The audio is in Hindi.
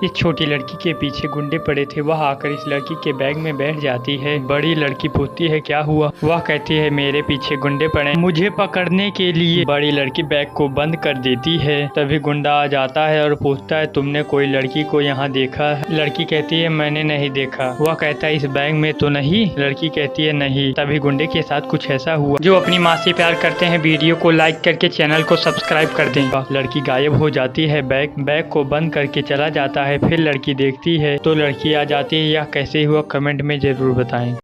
इस छोटी लड़की के पीछे गुंडे पड़े थे। वह आकर इस लड़की के बैग में बैठ जाती है। बड़ी लड़की पूछती है क्या हुआ। वह कहती है मेरे पीछे गुंडे पड़े मुझे पकड़ने के लिए। बड़ी लड़की बैग को बंद कर देती है। तभी गुंडा आ जाता है और पूछता है तुमने कोई लड़की को यहाँ देखा है। लड़की कहती है मैंने नहीं देखा। वह कहता है इस बैग में तो नहीं। लड़की कहती है नहीं। तभी गुंडे के साथ कुछ ऐसा हुआ। जो अपनी माँ से प्यार करते हैं वीडियो को लाइक करके चैनल को सब्सक्राइब कर दें। लड़की गायब हो जाती है। बैग को बंद करके चला जाता है। फिर लड़की देखती है तो लड़की आ जाती है। यह कैसे हुआ कमेंट में जरूर बताएं।